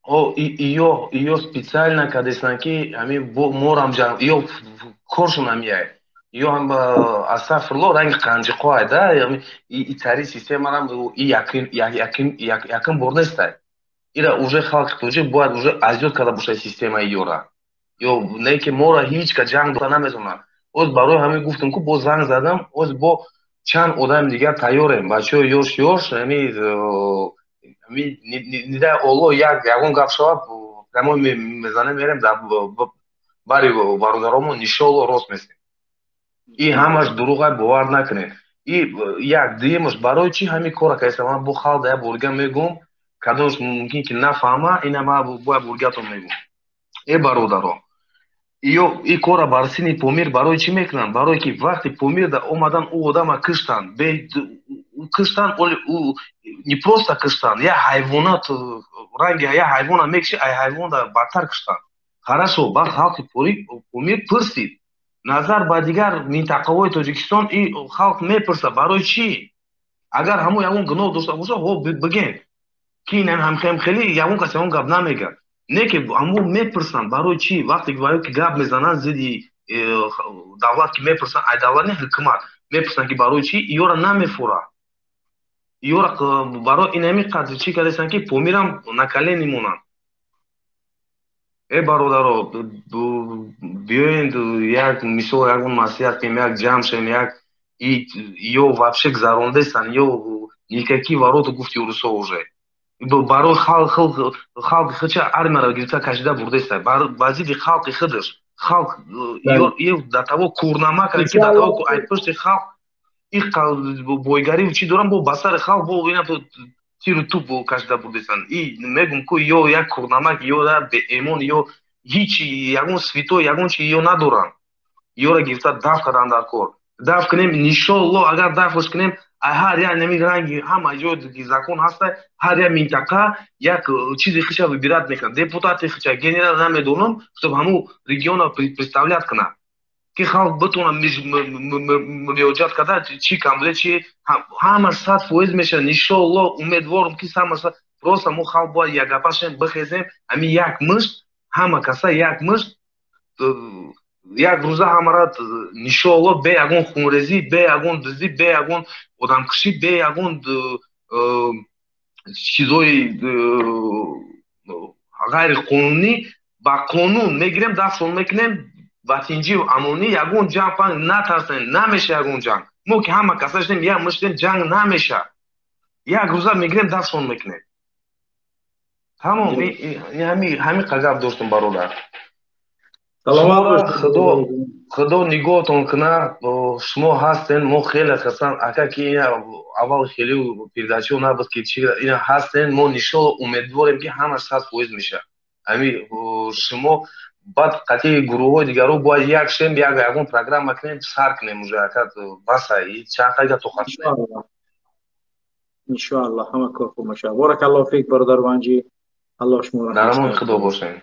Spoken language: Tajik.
Ее специально, когда санки, ами морам жан, ее коршун амияй. Ее асафрло ранг канжи қой да, и цари система рам и якин борнестай. Ира уже халк уже бояд уже азиот када буша система иёра. Ё не ки мора ҳеҷ ка ҷанг дода наметавонад. Оз барои ҳамин гуфтам ки бо занг задам, оз бо чанд одам дигар тайёрем. Бачаҳои ёш нидаи оло ягон гап шавад, прямо мезанем мерем дар бари бародаромон иншоалло рост месем. И ҳамаш дуруғай бовар накунед. И як дуюмаш барои чӣ ҳамин кора кардем? Ман бо халқ як бурга мегӯм, кадомаш мумкин ки нафаҳма, ина ман бояд бургатон мегӯм. Бародаро, и кора бар синни Помир барои чӣ мекунанд? Барое ки вақти Помирда омадан ӯ одама киштанд, киштанд, не просто киштанд, як ҳайвонот ранги як ҳайвона мекиши, ай ҳайвонда бадтар киштанд. Хорошо, баъд халқи Помир пурсид. Назар ба дигар минтақаҳои Тоҷикистон и халқ мепурсад барои чӣ? Агар ҳамон ягон гуноҳ дошта боша, хоб бигем ки ин хеле ягон кас ягон гап намегӯяд. Не ки ҳамон мепурсанд барои чӣ? Вақте барои ки гап мезананд зидди давлат ки мепурсанд, ай давлат не ҳукумат мепурсанд ки барои чӣ? Иёра намефурад. Иёра барои инами қадр чӣ кардастанд ки Помирам на колени монанд. Бародаро, биёед як мисол ягон маслиҳат кунем, як ҷамъ шавем, як ё вообще гузарондастанд, ё никакие ворота гуфти русо уже. Барои халқи худша армияро гирифта кашида бурдастанд. Ба зидди халқи худаш. Халқ дар таво курнама кард ки дар таво ай пушти халқ и бойгарӣ чӣ доранд, бо ба сари халқ бо ина тиру туп кашида бурдастанд. И мегӯм ки ё як курнамак, ё як беэмон, ё ҳеҷ ягон свитой, ягон чи ё надоранд. Ёро гирифта дафт карданд дар кор. Дафт кунем, иншоалло, агар дафтш кунем, ҳар як нами ранги ҳама ҷое ки закон ҳаста, ҳар як минтақа як чизи худша выбират мекунад. Депутати худша, генерал намедонам, чтоб ҳамун регионро представлят кунад. Ки халқ битавонад муроҷиат карда чӣ камбуда, чӣ ҳамаш 100% мешавад. Иншоалло, умедворам ки ҳамаш просто мо халқ бояд якгапа шавем, бихезем, ҳамин як мушт, ҳама каса як мушт, як рӯза ҳамара иншоалло бе ягон хунрезӣ, бе ягон дуздӣ, бе ягон одамкушӣ, бе ягон чизҳои ғайриқонунӣ ба қонун мегирем, дафтшон мекунем. Ба тинҷиву амонӣ ягон ҷанг пан натарсем, намеша ягон ҷанг. Мо ки ҳама каса шудем, як муштем, ҷанг намеша. Як рӯза мегирем, дафтшон мекунем. Тамом, ҳамин қадar доштам бародар. Худо нигоҳтон кунад. Шумо ҳастен, мо хеле хирсанд. Ака ки аввал хеле передачаҳо набуд ки ина ҳастен, мо иншоалло умедворем ки ҳамаш 100% мешавад. Ҳамин шумо баъд қатъи гурӯҳҳои дигарро бояд як шем, ягон программа кунем, сар кунем уже ака баса чақайга тоқат шудем. иншоалло ҳама кор хуб мешавад. Баракаллоҳу фик бародар Ванҷи. аллоҳ шуморо дар амони худо бошем.